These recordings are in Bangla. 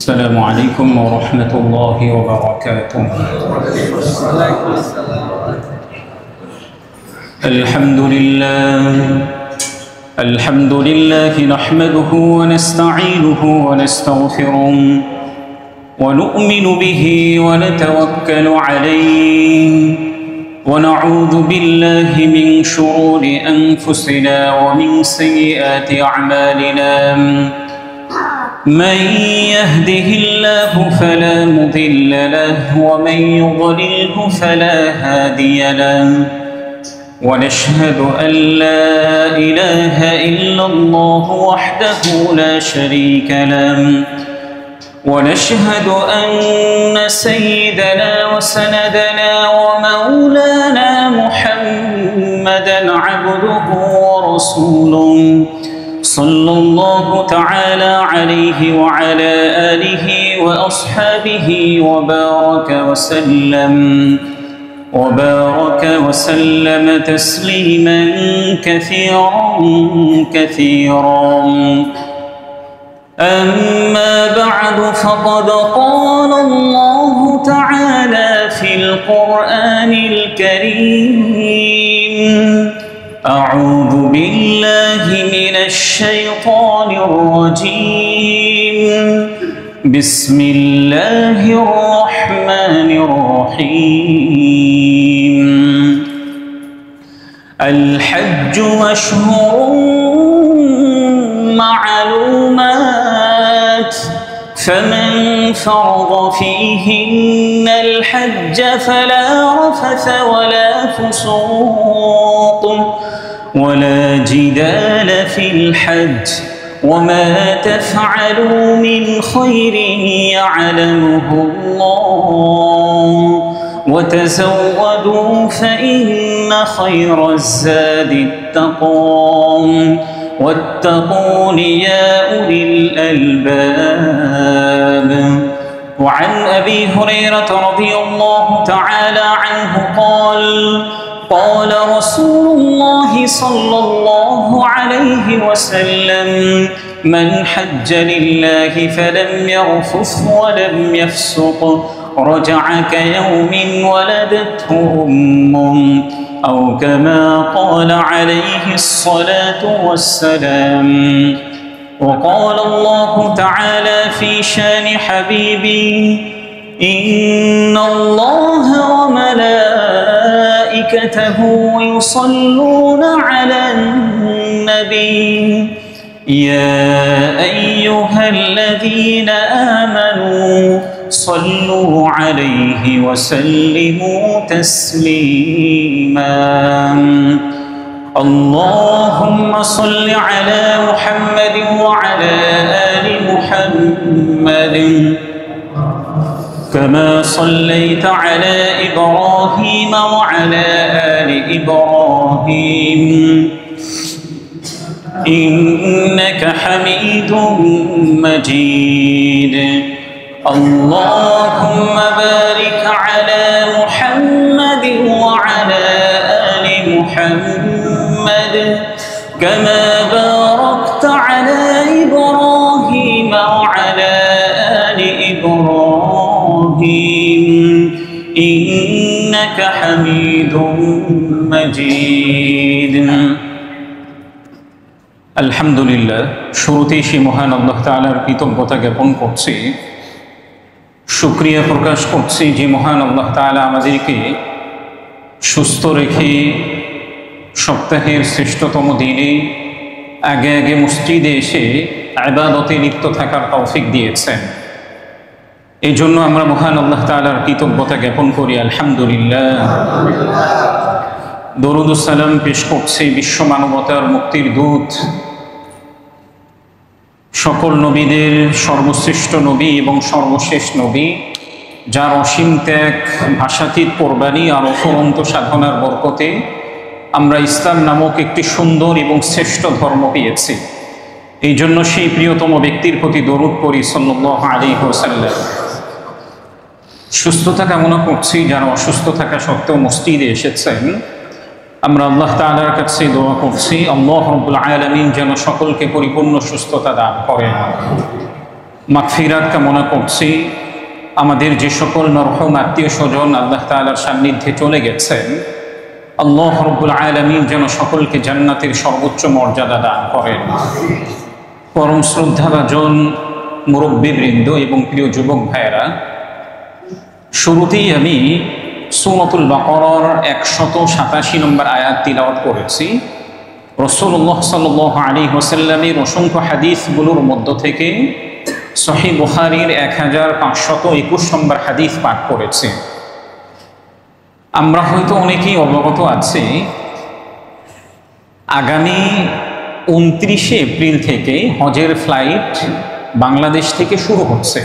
السلام عليكم ورحمة الله وبركاته. الحمد لله نحمده ونستعينه ونستغفره ونؤمن به ونتوكل عليه ونعوذ بالله من شرور أنفسنا ومن سيئات أعمالنا. من يهده الله فلا مضل له ومن يضلله فلا هادي له، ونشهد أن لا إله إلا الله وحده لا شريك له، ونشهد أن سيدنا وسندنا ومولانا محمدا عبده ورسوله صلى الله تعالى عليه وعلى آله وأصحابه وبارك وسلم تسليما كثيرا. أما بعد، فقد قال الله تعالى في القرآن الكريم: أعوذ بالله من الشيطان الرجيم، بسم الله الرحمن الرحيم. الحج أشهر معلومات، فمن فرض فيهن الحج فلا رفث ولا فسوق ولا جدال في الحج، وما تفعلوا من خير يعلمه الله، وتزودوا فإن خير الزاد التقوى، واتقون يا أولي الألباب. وعن أبي هريرة رضي الله تعالى عنه قال: قال رسول الله صلى الله عليه وسلم: من حج لله فلم يرفث ولم يفسق رجع كيوم ولدته أمه، أو كما قال عليه الصلاة والسلام. وقال الله تعالى في شان حبيبي: إن الله وملائكته يصلون على النبي، يا أيها الذين آمنوا صلوا عليه وسلموا تسليما. اللهم صل على محمد وعلى آل محمد كما صليت على إبراهيم وعلى آل إبراهيم إنك حميد مجيد. اللهم بارك على محمد وعلى آل محمد كما باركت على إبراهيم وعلى آل إبراهيم إنك حميد مجيد। আলহামদুলিল্লাহ, শুরুতেই সেই মহান আল্লাহ তাআলার কৃতজ্ঞতা জ্ঞাপন করছি, শুকরিয়া প্রকাশ করছি যে মহান আল্লাহ তাআলা আমাদেরকে সুস্থ রেখে সপ্তাহের শ্রেষ্ঠতম দিনে আগে আগে মসজিদে এসে ইবাদতে লিপ্ত থাকার তৌফিক দিয়েছেন। এই জন্য আমরা মহান আল্লাহ তাআলার কৃতজ্ঞতা জ্ঞাপন করি, আলহামদুলিল্লাহ। দরুদ ও সালাম পেশ করছি বিশ্ব মানবতার মুক্তির দূত, সকল নবীদের সর্বশ্রেষ্ঠ নবী এবং সর্বশেষ নবী, যার অসীম ত্যাগ, ভাষাতীত কোরবানি আর অফুরন্ত সাধনার বরকতে আমরা ইসলাম নামক একটি সুন্দর এবং শ্রেষ্ঠ ধর্ম পেয়েছি। এই জন্য সেই প্রিয়তম ব্যক্তির প্রতি দরুদ পড়ি সাল্লাল্লাহু আলাইহি ওয়াসাল্লাম। সুস্থতা কামনা করছি যারা অসুস্থ থাকা সত্ত্বেও মসজিদে এসেছেন। আমরা আল্লাহ তাআলার কাছে দোয়া করছি, আল্লাহ রাব্বুল আলামিন যেন সকলকে পরিপূর্ণ সুস্থতা দান করেন। মাগফিরাত কামনা করছি। আমাদের যে সকল মরহুম আত্মীয় স্বজন আল্লাহ তাআলার সান্নিধ্যে চলে গেছেন, আল্লাহ রাব্বুল আলামিন যেন সকলকে জান্নাতের সর্বোচ্চ মর্যাদা দান করেন। পরম শ্রদ্ধাভাজন মুরব্বিবৃন্দ এবং প্রিয় যুবক ভাইয়েরা, শুরুতেই আমি সূরাতুল বাকারার 187 নম্বর আয়াত তিলাওয়াত করেছি। রাসূলুল্লাহ সাল্লাল্লাহু আলাইহি ওয়াসাল্লামের অসংখ্য হাদিসগুলোর মধ্য থেকে সহিহ বুখারীর 1521 নম্বর হাদিস পাঠ করেছি। আমরা হয়তো অনেকেই অবগত আছি, আগামী 29 এপ্রিল থেকে হজের ফ্লাইট বাংলাদেশ থেকে শুরু হচ্ছে।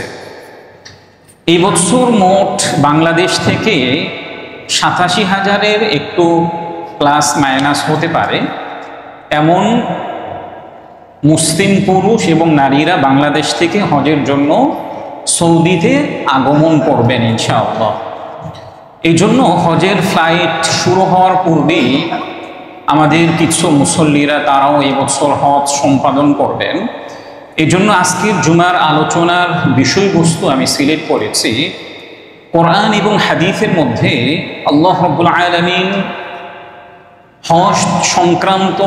এই বছর মোট বাংলাদেশ থেকে 87,000-এর একটু প্লাস মাইনাস হতে পারে এমন মুসলিম পুরুষ এবং নারীরা বাংলাদেশ থেকে হজের জন্য সৌদিতে আগমন করবেন ইনশাআল্লাহ। এই জন্য হজের ফ্লাইট শুরু হওয়ার পূর্বেই আমাদের কিছু মুসল্লিরা তারাও এবছর হজ সম্পাদন করবেন। এই জন্য আজকের জুমার আলোচনার বিষয়বস্তু আমি সিলেক্ট করেছি কোরআন এবং হাদিসের মধ্যে আল্লাহ রাব্বুল আলামিন হজ সংক্রান্ত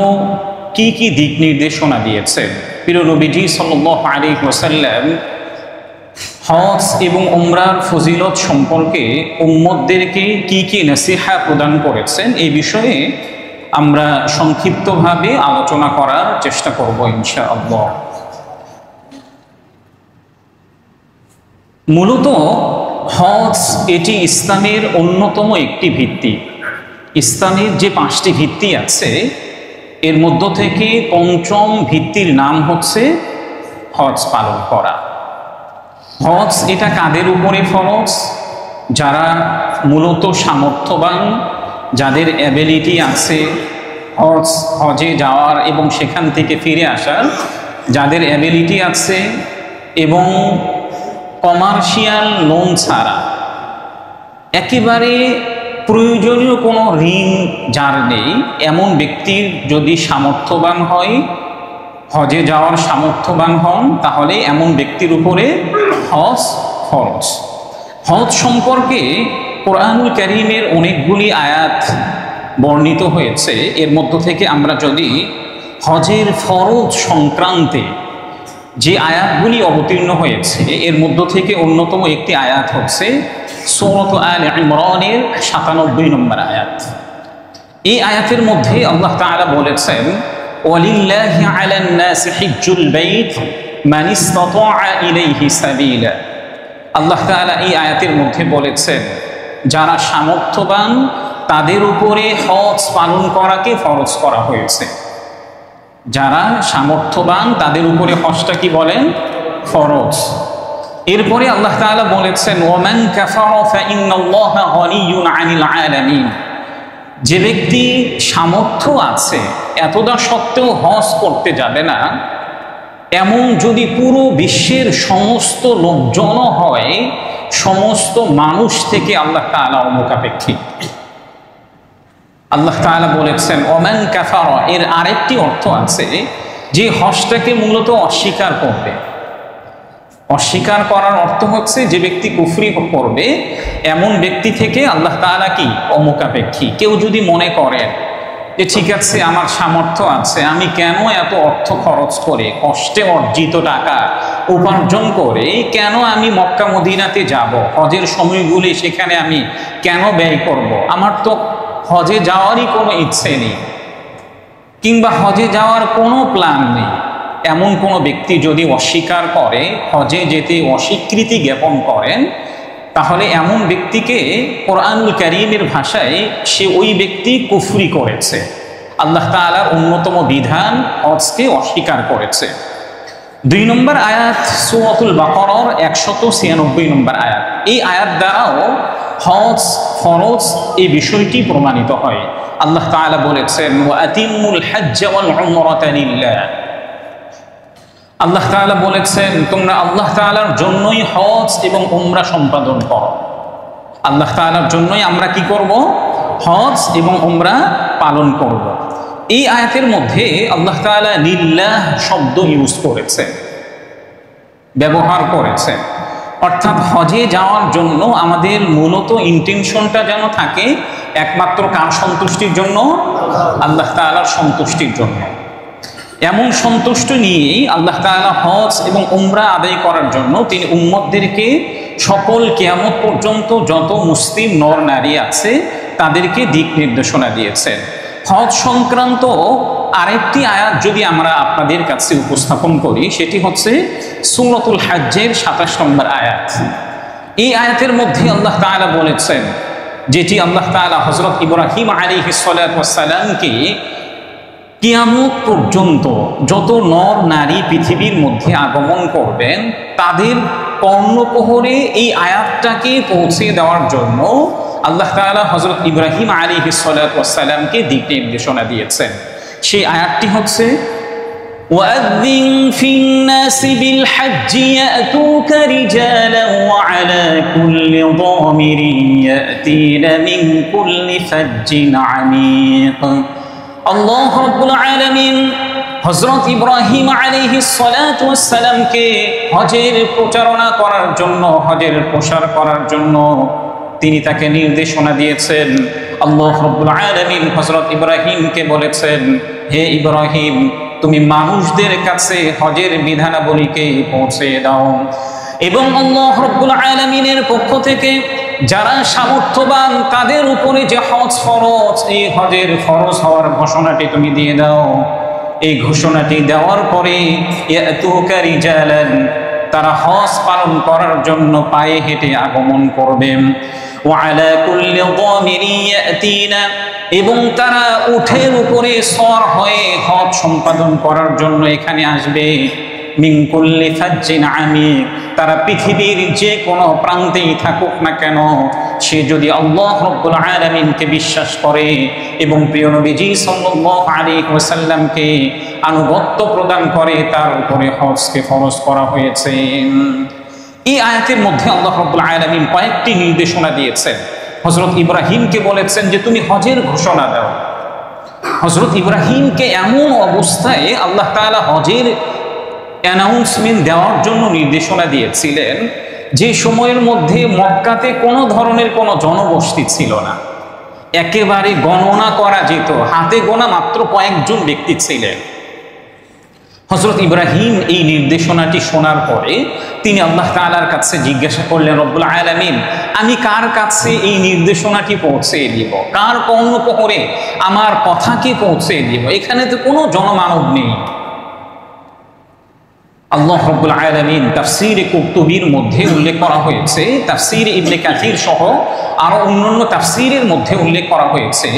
কি কি দিক নির্দেশনা দিয়েছেন। প্রিয় নবীজি সাল্লাল্লাহু আলাইহি ওয়াসাল্লাম হজ এবং উমরার ফজিলত সম্পর্কে উম্মতদেরকে কি কি নসিহা প্রদান করেছেন, এই বিষয়ে আমরা সংক্ষিপ্তভাবে আলোচনা করার চেষ্টা করব ইনশাআল্লাহ। মূলত হজ এটি ইসলামের অন্যতম একটি ভিত্তি। ইসলামের যে 5টি ভিত্তি আছে এর মধ্য থেকে পঞ্চম ভিত্তির নাম হচ্ছে হজ পালন করা। হজ এটা কাদের উপরে ফরজ? যারা মূলত সামর্থ্যবান, যাদের অ্যাবিলিটি আছে হজে যাওয়ার এবং সেখান থেকে ফিরে আসার, যাদের অ্যাবিলিটি আছে এবং কমার্শিয়াল লোন ছাড়া একেবারে প্রয়োজনীয় কোনো ঋণ যার নেই, এমন ব্যক্তির যদি সামর্থ্যবান হয়, হজে যাওয়ার সামর্থ্যবান হন, তাহলে এমন ব্যক্তির উপরে হজ ফরজ। হজ সম্পর্কে কোরআনুল কারীমের অনেকগুলি আয়াত বর্ণিত হয়েছে। এর মধ্য থেকে আমরা যদি হজের ফরজ সংক্রান্তে যে আয়াতগুলি অবতীর্ণ হয়েছে এর মধ্য থেকে অন্যতম একটি আয়াত হচ্ছে সূরাত আলে ইমরানের 97 নম্বর আয়াত। এই আয়াতের মধ্যে আল্লাহ তাআলা বলেছেন, ওয়ালিল্লাহি আলান নাসি হিজ্জুল বাইত মান ইসতাতাআ ইলাইহি সাবিলা। আল্লাহ তাআলা এই আয়াতের মধ্যে বলেছেন, যারা সামর্থ্যবান তাদের উপরে হজ পালন করাকে ফরজ করা হয়েছে। যারা সামর্থ্যবান তাদের উপরে হজটা কি বলেন? ফরজ। এরপরে আল্লাহ তাআলা বলেছেন, ওয়ামান কাফারা ফাইন্নাল্লাহা গনিয়্যুন আনিল আলামিন। যে ব্যক্তি সামর্থ্য আছে এতটা সত্ত্বেও হজ করতে যাবে না, এমন যদি পুরো বিশ্বের সমস্ত লোকজনও হয়, সমস্ত মানুষ থেকে আল্লাহ তাআলা অমুখাপেক্ষী। আল্লাহ তাআলা বলেছেন ওমান কাফারা, এর আরেকটি অর্থ আছে যে হজটাকে মূলত অস্বীকার করবে। অস্বীকার করার অর্থ হচ্ছে যে ব্যক্তি কুফরি করবে এমন ব্যক্তি থেকে আল্লাহ তাআলা কি অমুখাপেক্ষী। কেউ যদি মনে করেন যে ঠিক আছে আমার সামর্থ্য আছে, আমি কেন এত অর্থ খরচ করে কষ্টে অর্জিত টাকা উপার্জন করে কেন আমি মক্কা মদিনাতে যাব, হজের সময়গুলি সেখানে আমি কেন ব্যয় করব, আমার তো হজে যাওয়ারই কোনো ইচ্ছে নেই কিংবা হজে যাওয়ার কোনো প্ল্যান নেই, এমন কোনো ব্যক্তি যদি অস্বীকার করে, হজে যেতে অস্বীকৃতি জ্ঞাপন করেন, তাহলে এমন ব্যক্তিকে কোরআনুল কারীমের ভাষায় সে ওই ব্যক্তি কুফরি করেছে। আল্লাহ তাআলার অন্যতম বিধান হজকে অস্বীকার করেছে। 2 নম্বর আয়াত সূরাতুল বাকারার 196 নম্বর আয়াত। এই আয়াত দ্বারাও হজ ফরজ এই বিষয়টি প্রমাণিত হয়। আল্লাহ তাআলা বলেছেন, ওয়া আতিমুল হজ্জ ওয়াল উমরাতা লিল্লাহ। আল্লাহ তাআলা বলেছেন তোমরা আল্লাহ তাআলার জন্যই হজ এবং উমরা সম্পাদন করো। আল্লাহ তাআলার জন্যই আমরা কি করব? হজ এবং উমরা পালন করব। এই আয়াতের মধ্যে আল্লাহ তাআলা লিল্লাহ শব্দ ইউজ করেছেন। ব্যবহার করেছেন। অর্থাৎ হজে যাওয়ার জন্য আমাদের মূলত ইন্টেনশনটা যেন থাকে একমাত্র কার সন্তুষ্টির জন্য? আল্লাহ তাআলার সন্তুষ্টির জন্য। এমন সন্তুষ্ট নিয়েই আল্লাহ তাআলা হজ এবং উমরা আদায় করার জন্য তিনি উম্মতদেরকে সকল কিয়ামত পর্যন্ত যত মুসলিম নর নারী আছে তাদেরকে দিক নির্দেশনা দিয়েছেন। হজ সংক্রান্ত আরেকটি আয়াত যদি আমরা আপনাদের কাছে উপস্থাপন করি, সেটি হচ্ছে সূরাতুল হজ্জের ২৭ নম্বর আয়াত। এই আয়াতের মধ্যে আল্লাহ তাআলা বলেছেন, যেটি আল্লাহ তাআলা হযরত ইব্রাহিম আলাইহিস সালাতু ওয়াস সালামকে কিয়ামত পর্যন্ত যত নর নারী পৃথিবীর মধ্যে আগমন করবেন তাদের কর্ণকুহরে এই আয়াতটাকে পৌঁছে দেওয়ার জন্য আল্লাহ তাআলা হযরত ইব্রাহিম আলাইহিস সালাতু ওয়াস সালামকে দিক নির্দেশনা দিয়েছেন। সেই আয়াতটি হচ্ছে وَأَذِّنْ فِي النَّاسِ بِالْحَجِّ يَأْتُوكَ رِجَالًا وَعَلَى كُلِّ ضَامِرٍ يَأْتِينَ مِنْ كُلِّ فَجٍّ عَمِيقٍ। আল্লাহ রাব্বুল আলামিন হযরত ইব্রাহিম আলাইহিস সালাতু ওয়াস সালামকে হজের প্রচারণা করার জন্য, হজের প্রসার করার জন্য তিনি তাকে নির্দেশনা দিয়েছেন। আল্লাহ রাব্বুল আলামিন হযরত ইব্রাহিমকে বলেছেন, হে ইব্রাহিম, তুমি মানুষদের কাছে হজের বিধানাবলীকে পৌঁছে দাও। এবং আল্লাহ রাব্বুল আলামিনের পক্ষ থেকে যারা সামর্থ্যবান তাদের উপরে যে হজ ফরজ, এই হজের ফরজ হওয়ার ঘোষণাটি তুমি দিয়ে দাও। এই ঘোষণাটি দেওয়ার পরে ইয়াতুকা রিজালান, তারা হজ পালন করার জন্য পায়ে হেঁটে আগমন করবেন। ওয়া আলা কুল্লি দামিরিন ইয়াতিনা, এবং তারা উঠের উপরে সওয়ার হয়ে হজ সম্পাদন করার জন্য এখানে আসবে। মিন কুল্লি ফাজ্জিন আমিক, তারা পৃথিবীর যে কোনো প্রান্তেই থাকুক না কেন, সে যদি আল্লাহ রাব্বুল আলামিনকে বিশ্বাস করে এবং প্রিয় নবীজি সাল্লাল্লাহু আলাইহি ওয়াসাল্লামকে আনুগত্য প্রদান করে, তার উপরে হজকে ফরজ করা হয়েছে। এই আয়াতের মধ্যে আল্লাহ রাব্বুল আলামিন কয়েকটি নির্দেশনা দিয়েছেন। হযরত ইব্রাহিমকে বলেছেন যে তুমি হজের ঘোষণা দাও। হযরত ইব্রাহিমকে এমন অবস্থায় আল্লাহ তাআলা হজের অ্যানাউন্সমেন্ট দেওয়ার জন্য নির্দেশনা দিয়েছিলেন যে সময়ের মধ্যে মক্কাতে কোনো ধরনের কোনো জনবসতি ছিল না, একেবারে গণনা করা যেত, হাতে গোনা মাত্র কয়েকজন ব্যক্তি ছিলেন। হযরত ইব্রাহিম এই নির্দেশনাটি শোনার পরে তিনি আল্লাহ তাআলার কাছে জিজ্ঞাসা করলেন, রব্বুল আলামিন, আমি কার কাছে এই নির্দেশনাটি পৌঁছে দিব, কার কর্ণকুহরে আমার কথাকে পৌঁছে দিব? এখানে তো কোনো জনমানব নেই। আল্লাহ রাব্বুল আলামিন তাফসীরে কুরতুবীর মধ্যে উল্লেখ করা হয়েছে, তাফসীরে ইবনে কাসির সহ আরো অন্যান্য তাফসীরের মধ্যে উল্লেখ করা হয়েছে,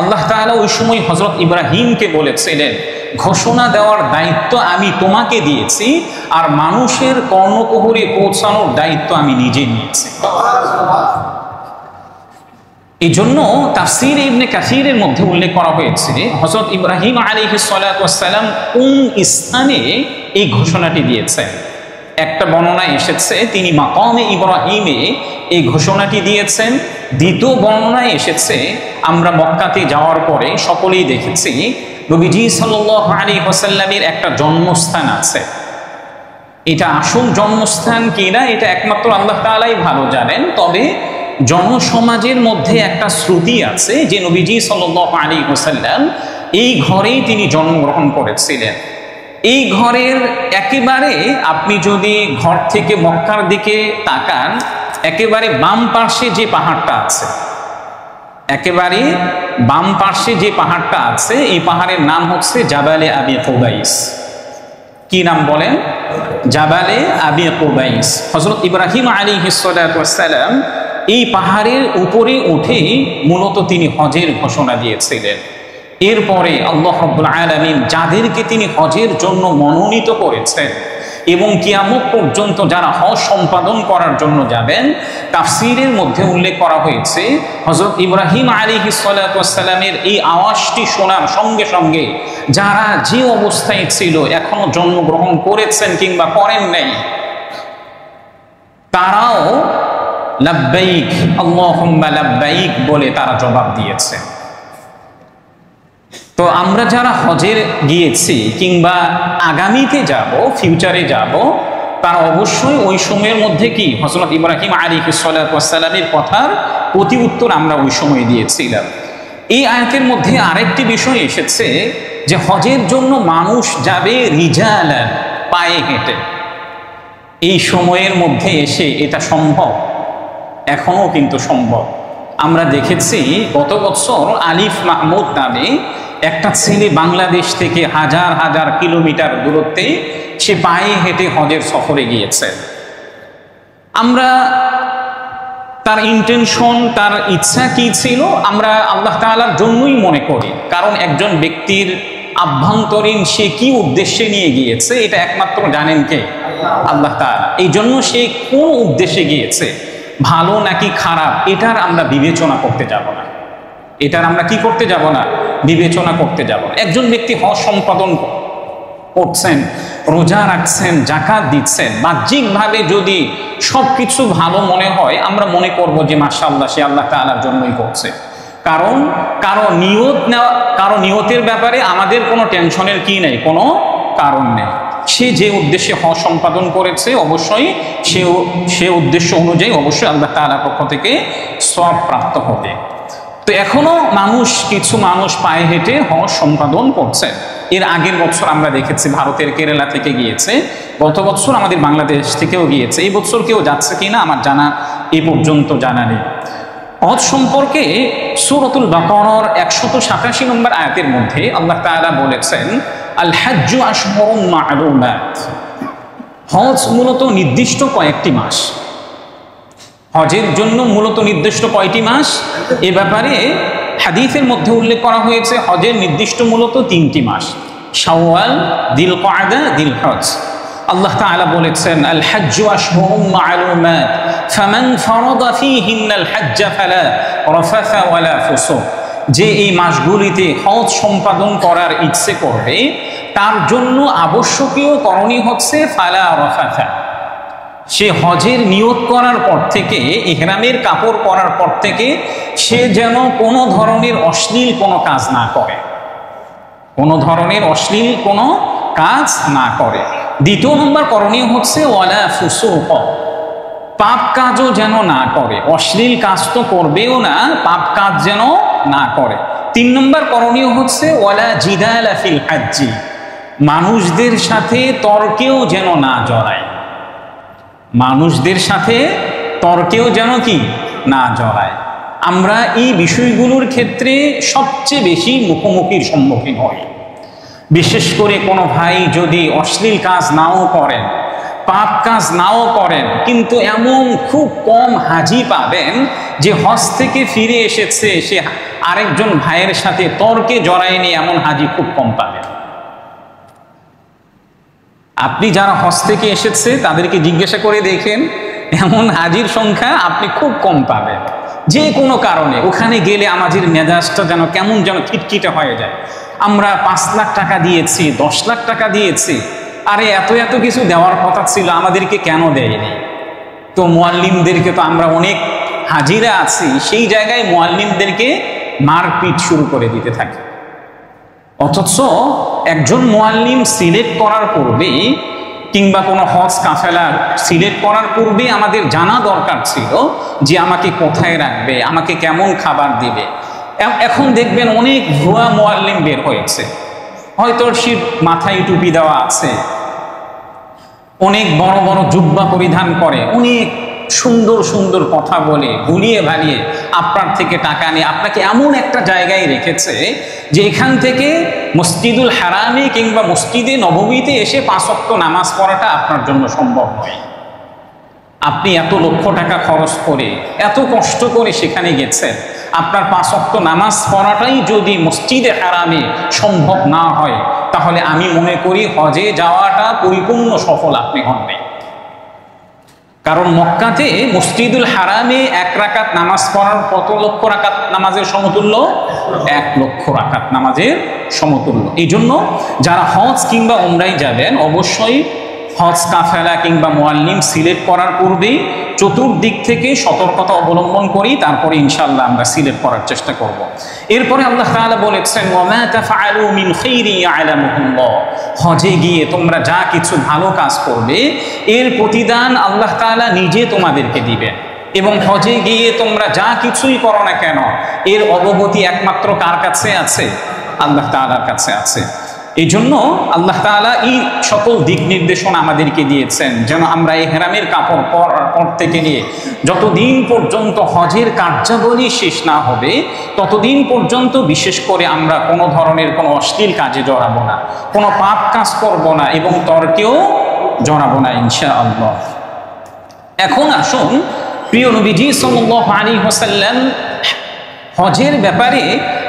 আল্লাহ তাআলা ওই সময় হযরত ইব্রাহিমকে বলেছিলেন, ঘোষণা দেওয়ার দায়িত্ব আমি তোমাকে দিয়েছি, আর মানুষের কর্ণকুহরে পৌঁছানোর দায়িত্ব আমি নিজে নিয়েছি। এই জন্য তাফসীর ইবনে কাসিরের মধ্যে উল্লেখ করা হয়েছে হযরত ইব্রাহিম আলাইহিস সালাতু ওয়াস সালাম কোন স্থানে এই ঘোষণাটি দিয়েছেন। একটা বর্ণনায় এসেছে তিনি মাকামে ইব্রাহিমে এই ঘোষণাটি দিয়েছেন। দ্বিতীয় বর্ণনায় এসেছে আমরা মক্কাতে যাওয়ার পরে সকলেই দেখেছি নবীজি সাল্লাল্লাহু আলাইহি ওয়াসাল্লামের একটা জন্মস্থান আছে। এটা আসল জন্মস্থান কিনা এটা একমাত্র আল্লাহ তাআলাই ভালো জানেন, তবে জনসমাজের মধ্যে একটা শ্রুতি আছে যে নবীজি সাল্লাল্লাহু আলাইহি ওয়াসাল্লাম এই ঘরেই তিনি জন্মগ্রহণ করেছিলেন। এই ঘরের একেবারে আপনি যদি ঘর থেকে মক্কার দিকে তাকান, একেবারে বাম পার্শ্বে যে পাহাড়টা আছে, একেবারে বাম পার্শ্বে যে পাহাড়টা আছে, এই পাহাড়ের নাম হচ্ছে জাবালে আবি কুবাইস। কি নাম বলেন? জাবালে আবি কুবাইস। হযরত ইব্রাহিম আলাইহিস সালাতু ওয়াস সালাম এই পাহাড়ের উপরে উঠে মূলত তিনি হজের ঘোষণা দিয়েছিলেন। এরপরে আল্লাহ রাব্বুল আলামিন যাদেরকে তিনি হজের জন্য মনোনীত করেছেন এবং কিয়ামত পর্যন্ত যারা হজ সম্পাদন করার জন্য যাবেন, তাফসীরের মধ্যে উল্লেখ করা হয়েছে হযরত ইব্রাহিম আলাইহিস সালাতু ওয়াস সালামের এই আওয়াজটি শোনার সঙ্গে সঙ্গে যারা যে অবস্থায় ছিল, এখনো জন্মগ্রহণ করেছেন কিংবা করেন নাই, তারাও লাব্বাইক আল্লাহুম্মা লাব্বাইক বলে তারা জবাব দিয়েছে। তো আমরা যারা হজে গিয়েছি কিংবা আগামীতে যাব, ফিউচারে যাব, তারা অবশ্যই ওই সময়ের মধ্যে কি হযরত ইব্রাহিম আলাইহিস সালাতু ওয়াস সালামের কথার প্রতি উত্তর আমরা ওই সময় দিয়েছিলাম। এই আয়াতের মধ্যে আরেকটি বিষয় এসেছে যে হজের জন্য মানুষ যাবে রিজালান, পায়ে হেঁটে। এই সময়ের মধ্যে এসে এটা সম্ভব? এখনো কিন্তু সম্ভব। আমরা দেখেছি গত বছর আলিফ মাহমুদ নামে একটা ছেলে বাংলাদেশ থেকে হাজার হাজার কিলোমিটার দূরত্বে সে পায়ে হেঁটে হজের সফরে গিয়েছে। আমরা তার ইন্টেনশন, তার ইচ্ছা কি ছিল, আমরা আল্লাহ তাআলার জন্যই মনে করি। কারণ একজন ব্যক্তির আভ্যন্তরীণ সে কি উদ্দেশ্যে নিয়ে গিয়েছে এটা একমাত্র জানেন কে? আল্লাহ তাআলা। এই জন্য সে কোন উদ্দেশ্যে গিয়েছে, ভালো নাকি খারাপ, এটার আমরা বিবেচনা করতে যাব না। এটার আমরা কি করতে যাব না? বিবেচনা করতে যাব না। একজন ব্যক্তি হজ সম্পাদন করছেন, রোজা রাখছেন, যাকাত দিচ্ছেন, বাহ্যিকভাবে যদি সবকিছু ভালো মনে হয় আমরা মনে করব যে মাশাআল্লাহ সে আল্লাহ তাআলার জন্যই করছে। কারণ কারো নিয়তের ব্যাপারে আমাদের কোনো টেনশনের কি নেই, কোনো কারণ নেই। সে যে উদ্দেশ্যে হজ সম্পাদন করেছে অবশ্যই সে উদ্দেশ্য অনুযায়ী অবশ্যই আল্লাহ তাআলার পক্ষ থেকে সওয়াব প্রাপ্ত হবে। তো এখনো কিছু মানুষ পায়ে হেঁটে হজ সম্পাদন করছে। এর আগের বছর আমরা দেখেছি ভারতের কেরালা থেকে গিয়েছে, গত বছর আমাদের বাংলাদেশ থেকেও গিয়েছে। এই বছর কেউ যাচ্ছে কিনা আমার জানা এই পর্যন্ত জানা নেই। হজ সম্পর্কে সূরাতুল বাকারার 187 নম্বর আয়াতের মধ্যে আল্লাহ তাআলা বলেছেন আল হাজ্জু আশহুরুম মা'লুমাত। হজ মূলত নির্দিষ্ট কয়েকটি মাস। হজের জন্য মূলত নির্দিষ্ট কয়টি মাস? এ ব্যাপারে হাদিসের মধ্যে উল্লেখ করা হয়েছে হজের নির্দিষ্ট মূলত 3টি মাস, শাওয়াল, যিলকাদা, যিলহজ। আল্লাহ তাআলা বলেছেন আল হাজ্জু আশহুরুম মা'লুমাত ফামান ফারাদা ফীহিন্নাল হাজ্জ ফালা রাফাসা ওয়ালা ফুসুক। যে এই মাসগুলিতে হজ সম্পাদন করার ইচ্ছে করবে তার জন্য আবশ্যকীয় করণীয় হচ্ছে ফালা রাফাসা। সে হজের নিয়ত করার পর থেকে, ইহরামের কাপড় পরার পর থেকে সে যেন কোনো ধরনের অশ্লীল কোনো কাজ না করে, কোনো ধরনের অশ্লীল কোনো কাজ না করে। দ্বিতীয় নম্বর করণীয় হচ্ছে ওয়ালা ফুসুক, পাপ কাজও যেন না করে, অশ্লীল কাজ তো করবেও না, পাপ কাজ যেন না করে। 3 নম্বর করণীয় হচ্ছে ওয়ালা জিদালা ফিল হাজ্জি, মানুষদের সাথে তর্কেও যেন না জড়ায়, মানুষদের সাথে তর্কেও যেন কি না জড়ায়। আমরা এই বিষয়গুলোর ক্ষেত্রে সবচেয়ে বেশি মুখোমুখির সম্মুখীন হই। বিশেষ করে কোনো ভাই যদি অশ্লীল কাজ নাও করেন, পাপ কাজ নাও করেন, কিন্তু এমন খুব কম হাজি পাবেন যে হজ থেকে ফিরে এসেছে সে আরেকজন ভাইয়ের সাথে তর্কে জড়ায়নি, এমন হাজি খুব কম পাবেন। আপনি যারা হজ থেকে এসেছে তাদেরকে জিজ্ঞাসা করে দেখেন, এমন হাজির সংখ্যা আপনি খুব কম পাবেন। যে কোনো কারণে ওখানে গেলে আমাদের মেজাজটা যেন কেমন যেন খিটখিটে হয়ে যায়। আমরা 5 লাখ টাকা দিয়েছি, 10 লাখ টাকা দিয়েছি, আরে এত এত কিছু দেওয়ার কথা ছিল, আমাদেরকে কেন দেয়নি? তো মুআল্লিমদেরকে তো আমরা অনেক হাজিরা আছি, সেই জায়গায় মুআল্লিমদেরকে মারপিট শুরু করে দিতে থাকি। অথচ একজন মুআল্লিম সিলেক্ট করার পূর্বে কিংবা কোনো হজ কাফেলা সিলেক্ট করার পূর্বে আমাদের জানা দরকার ছিল যে আমাকে কোথায় রাখবে, আমাকে কেমন খাবার দিবে। এখন দেখবেন অনেক ভুয়া মুআল্লিম বের হয়েছে, হয়তো সে মাথায় টুপি দেওয়া আছে, অনেক বড় বড় জুব্বা পরিধান করে, অনেক সুন্দর সুন্দর কথা বলে ভুলিয়ে ভালিয়ে আপনার থেকে টাকা নিয়ে আপনাকে এমন একটা জায়গায় রেখেছে যে এখান থেকে মসজিদুল হারামে কিংবা মসজিদে নববীতে এসে 5 ওয়াক্ত নামাজ পড়াটা আপনার জন্য সম্ভব নয়। আপনি এত লক্ষ টাকা খরচ করে এত কষ্ট করে সেখানে গেছেন, আপনার 5 ওয়াক্ত নামাজ পড়াটাই যদি মসজিদে হারামে সম্ভব না হয়, তাহলে আমি মনে করি হজে যাওয়াটা পরিপূর্ণ সফল আপনি হননি। কারণ মক্কাতে মসজিদুল হারামে 1 রাকাত নামাজ পড়ার কত লক্ষ রাকাত নামাজের সমতুল্য? 1 লক্ষ রাকাত নামাজের সমতুল্য। এই জন্য যারা হজ কিংবা উমরায় যাবেন অবশ্যই হজ কাফেলা কিংবা মুআল্লিম সিলেক্ট করার পূর্বেই চতুর্দিক থেকে সতর্কতা অবলম্বন করি, তারপরে ইনশাআল্লাহ আমরা সিলেক্ট করার চেষ্টা করব। এরপরে আল্লাহ তাআলা বলেছেন ওয়ামা তাফআলু মিন খাইরি ইয়ালামুহুল্লাহ, হজে গিয়ে তোমরা যা কিছু ভালো কাজ করবে এর প্রতিদান আল্লাহ তাআলা নিজে তোমাদেরকে দিবেন। এবং হজে গিয়ে তোমরা যা কিছুই করো না কেন এর অবগতি একমাত্র কার কাছে আছে? আল্লাহ তাআলার কাছে আছে। এই জন্য আল্লাহ তাআলা এই সকল দিক নির্দেশনা আমাদেরকে দিয়েছেন যেন আমরা ইহরামের কাপড় পর থেকে নিয়ে যতদিন পর্যন্ত হজের কার্যাবলী শেষ না হবে ততদিন পর্যন্ত বিশেষ করে আমরা কোনো ধরনের কোনো অশ্লীল কাজে জড়াবো না, কোনো পাপ কাজ করবো না এবং তর্কেও জড়াবো না ইনশাআল্লাহ। এখন আসুন প্রিয় নবীজি সাল্লাল্লাহু আলাইহি ওয়াসাল্লাম হজের ব্যাপারে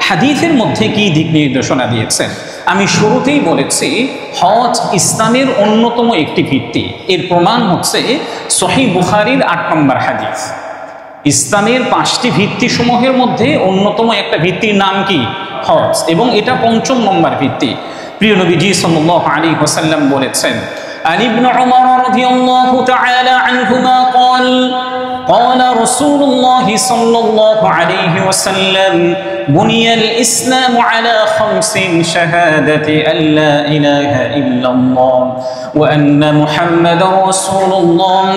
হাদিসের মধ্যে কি দিক নির্দেশনা দিয়েছেন। আমি শুরুতেই বলেছি হজ ইসলামের অন্যতম একটি ভিত্তি। এর প্রমাণ হচ্ছে সহিহ বুখারীর ৮ নম্বর হাদিস। ইসলামের ৫টি ভিত্তি সমূহের মধ্যে অন্যতম একটা ভিত্তির নাম কি? হজ, এবং এটা ৫ম নম্বর ভিত্তি। প্রিয় নবীজি সাল্লাল্লাহু আলাইহি ওয়াসাল্লাম বলেছেন عن ابن عمر رضي الله تعالى عنهما قال رسول الله صلى الله عليه وسلم بني الإسلام على 5 شهادة أن لا إله إلا الله وأن محمد رسول الله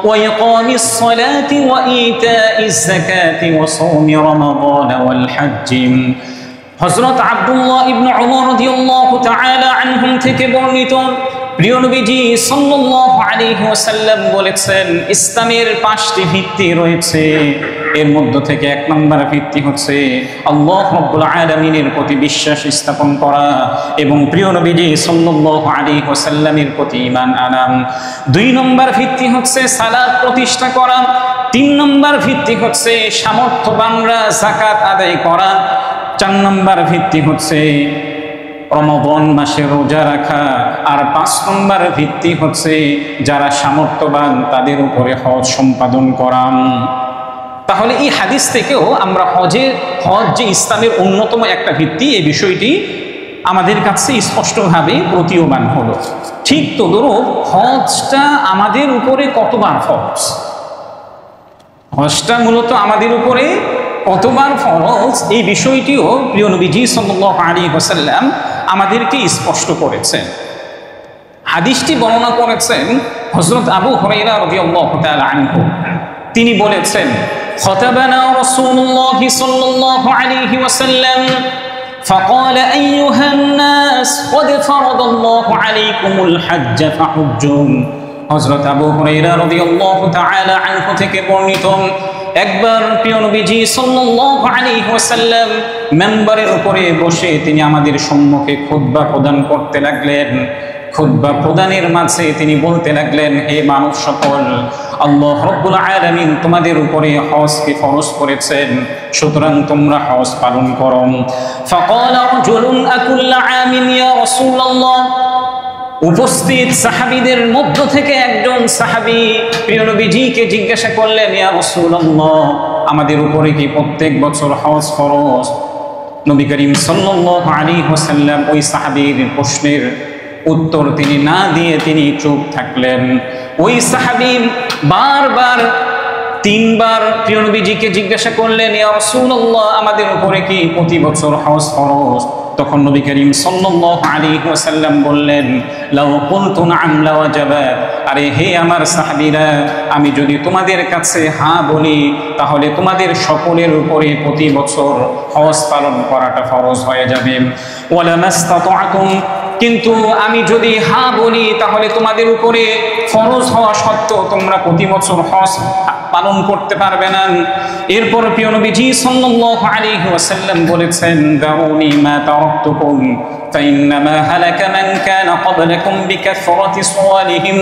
وإقام الصلاة وإيتاء الزكاة وصوم رمضان والحج। হযরত আব্দুল্লাহ ইবনে উমর রাদিয়াল্লাহু তাআলা আনহুম থেকে বর্ণিত প্রিয় নবীজি সাল্লাল্লাহু আলাইহি ওয়াসাল্লাম বলেছেন ইসলামের 5টি ভিত্তি রয়েছে। এর মধ্য থেকে 1 নম্বর ভিত্তি হচ্ছে আল্লাহ রাব্বুল আলামিনের প্রতি বিশ্বাস স্থাপন করা এবং প্রিয় নবীজি সাল্লাল্লাহু আলাইহি ওয়াসাল্লামের প্রতি ঈমান আনা। 2 নম্বর ভিত্তি হচ্ছে সালাত প্রতিষ্ঠা করা। 3 নম্বর ভিত্তি হচ্ছে সামর্থ্যবানরা যাকাত আদায় করা। 4 নম্বর ভিত্তি হচ্ছে রমজান মাসে রোজা রাখা। আর 5 নম্বর ভিত্তি হচ্ছে যারা সামর্থ্যবান তাদের উপরে হজ সম্পাদন করা। তাহলে এই হাদিস থেকেও আমরা হজ যে ইসলামের অন্যতম একটা ভিত্তি এই বিষয়টি আমাদের কাছে স্পষ্টভাবে প্রতীয়মান হলো। ঠিক তদ্রূপ হজটা আমাদের উপরে কতবার ফরজ, হজটা মূলত আমাদের উপরে কতবার ফরজ এই বিষয়টিও প্রিয় নবীজি সাল্লাল্লাহু আলাইহি ওয়াসাল্লাম আমাদেরকে স্পষ্ট করেছেন। হাদিসটি বর্ণনা করেছেন হযরত আবু হুরায়রা রাদিয়াল্লাহু তাআলা আনহু। তিনি বলেছেন খতাবানা রাসূলুল্লাহ সাল্লাল্লাহু আলাইহি ওয়াসাল্লাম فقال أيها الناس قد فرض الله عليكم الحج فحجوا। হযরত আবু হুরায়রা রাদিয়াল্লাহু তাআলা আনহু থেকে বর্ণিত একবার প্রিয় নবীজি সাল্লাল্লাহু আলাইহি ওয়াসাল্লাম মিম্বরের উপরে বসে তিনি আমাদের সম্মুখে খুতবা প্রদান করতে লাগলেন। খুতবা প্রদানের মাঝে তিনি বলতে লাগলেন হে মানব সকল, আল্লাহ রাব্বুল আলামিন তোমাদের উপরে হজকে ফরজ করেছেন, সুতরাং তোমরা হজ পালন করো। ফাকালা রাজুলুন আকুল্লা আমিন ইয়া রাসূলুল্লাহ। উপস্থিত সাহাবীদের মধ্য থেকে একজন সাহাবী প্রিয় নবীজিকে জিজ্ঞাসা করলেন ইয়া রাসূলুল্লাহ, আমাদের উপরে কি প্রত্যেক বছর হজ ফরজ? নবী করিম সাল্লাল্লাহু আলাইহি ওয়াসাল্লাম ওই সাহাবীর প্রশ্নের উত্তর তিনি না দিয়ে তিনি চুপ থাকলেন। ওই সাহাবী বারবার 3 বার প্রিয় নবীজিকে জিজ্ঞাসা করলেন ইয়া রাসূলুল্লাহ, আমাদের উপরে কি প্রতি বছর হজ ফরজ? তখন নবী করিম সাল্লাল্লাহু আলাইহি ওয়াসাল্লাম বললেন লাউ কুনতু না'আম লাওয়াজাবা। আরে হে আমার সাহাবীরা, আমি যদি তোমাদের কাছে হ্যাঁ বলি তাহলে তোমাদের সকলের উপরে প্রতি বছর হজ পালন করাটা ফরজ হয়ে যাবে। ওয়ালা মাসতাতা'তুম, কিন্তু আমি যদি হ্যাঁ বলি তাহলে তোমাদের উপরে ফরজ হওয়া সত্ত্বেও তোমরা প্রতি বছর হজ পালন করতে পারবে না। এরপর প্রিয় নবীজি সাল্লাল্লাহু আলাইহি ওয়াসাল্লাম বলেছেন দাউনি মা তারাকতুকুম ফাইন্নামা হালাকা মান কানা ক্বাবলাকুম বিকাসরাতি সুয়ালিহিম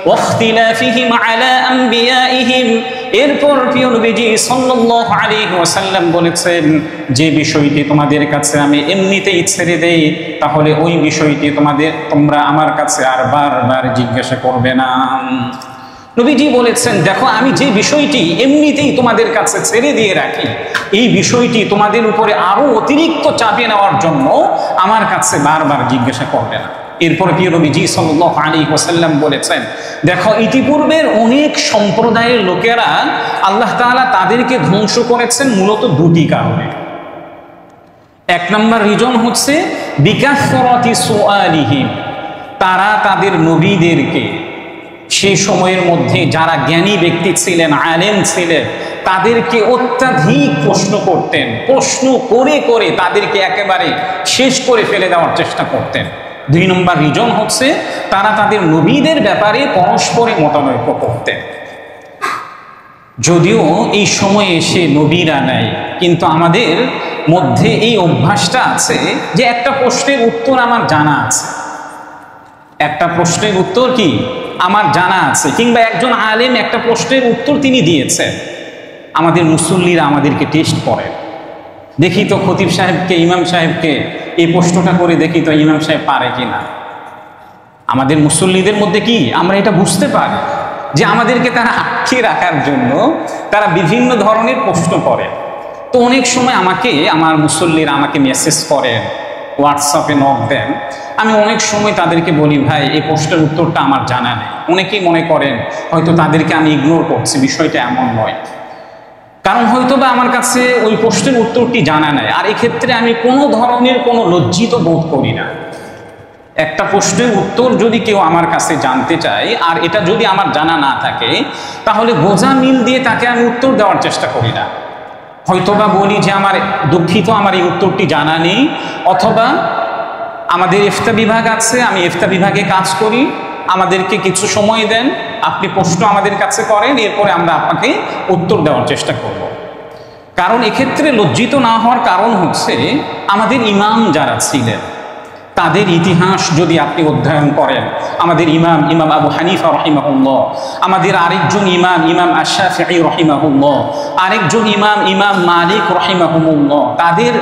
ওয়া ইখতিলাফিহিম আলা আনবিয়াইহিম। এরপর প্রিয় নবীজি সাল্লাল্লাহু আলাইহি ওয়াসাল্লাম বলেছেন যে বিষয়টি তোমাদের কাছে আমি এমনিতেই ছেড়ে দেই তাহলে ওই বিষয়টি তোমরা আমার কাছে আর বারবার জিজ্ঞাসা করবে না। নবীজি বলেছেন দেখো, আমি যে বিষয়টি এমনিতেই তোমাদের কাছে ছেড়ে দিয়ে রাখি এই বিষয়টি তোমাদের উপরে আরো অতিরিক্ত চাপিয়ে নেওয়ার জন্য আমার কাছে বারবার জিজ্ঞাসা করবে না। এরপর প্রিয় নবীজি সাল্লাল্লাহু আলাইহি ওয়াসাল্লাম বলেছেন, দেখো ইতিপূর্বের অনেক সম্প্রদায়ের লোকেরা আল্লাহ তাআলা তাদেরকে ধ্বংস করেছেন মূলত দুটি কারণে। এক নম্বর রিজন হচ্ছে বিকাসরাতি সুআলিহিম, তারা তাদের নবীদেরকে সেই সময়ের মধ্যে যারা জ্ঞানী ব্যক্তি ছিলেন, আলেম ছিলেন, তাদেরকে অত্যাধিক প্রশ্ন করতেন, প্রশ্ন করে করে তাদেরকে একেবারে শেষ করে ফেলে দেওয়ার চেষ্টা করতেন। দুই নম্বর রিজন হচ্ছে তারা তাদের নবীদের ব্যাপারে পরস্পরে মতানৈক্য করতেন। যদিও এই সময়ে এসে নবীরা নেয়, কিন্তু আমাদের মধ্যে এই অভ্যাসটা আছে যে একটা প্রশ্নের উত্তর আমার জানা আছে, একটা প্রশ্নের উত্তর কি আমার জানা আছে, কিংবা একজন আলেম একটা প্রশ্নের উত্তর তিনি দিয়েছেন, আমাদের মুসল্লিরা আমাদেরকে টেস্ট করেন, দেখি তো খতিব সাহেবকে, ইমাম সাহেবকে এই প্রশ্নটা করে দেখি তো ইমাম সাহেব পারে কিনা। আমাদের মুসল্লিদের মধ্যে কি আমরা এটা বুঝতে পারি যে আমাদেরকে তারা আটকে রাখার জন্য তারা বিভিন্ন ধরনের প্রশ্ন করে। তো অনেক সময় আমার মুসল্লিরা আমাকে মেসেজ করেন, হোয়াটসঅ্যাপে নক দেন, আমি অনেক সময় তাদেরকে বলি, ভাই এই প্রশ্নের উত্তরটা আমার জানা নেই। অনেকেই মনে করেন হয়তো তাদেরকে আমি ইগনোর করছি, বিষয়টা এমন নয়, কারণ হয়তো বা আমার কাছে ওই প্রশ্নের উত্তরটি জানা নাই। আর এক্ষেত্রে আমি কোনো ধরনের কোনো লজ্জিত বোধ করি না। একটা প্রশ্নের উত্তর যদি কেউ আমার কাছে জানতে চায় আর এটা যদি আমার জানা না থাকে, তাহলে গোজা মিল দিয়ে তাকে আমি উত্তর দেওয়ার চেষ্টা করি না। হয়তোবা বলি যে আমার দুঃখিত, আমার এই উত্তরটি জানা নেই, অথবা আমাদের ইফতা বিভাগ আছে, আমি ইফতা বিভাগে কাজ করি, আমাদেরকে কিছু সময় দেন, আপনি প্রশ্ন আমাদের কাছে করেন, এরপরে আমরা আপনাকে উত্তর দেওয়ার চেষ্টা করব। কারণ এক্ষেত্রে লজ্জিত না হওয়ার কারণ হচ্ছে আমাদের ইমাম যারা ছিলেন তাদের ইতিহাস যদি আপনি অধ্যয়ন করেন, আমাদের ইমাম আবু হানিফা রহিমাহুল্লাহ, আমাদের আরেকজন ইমাম আশ-শাফিঈ রহিমাহুল্লাহ, আরেকজন ইমাম মালিক রহিমাহুল্লাহ, তাদের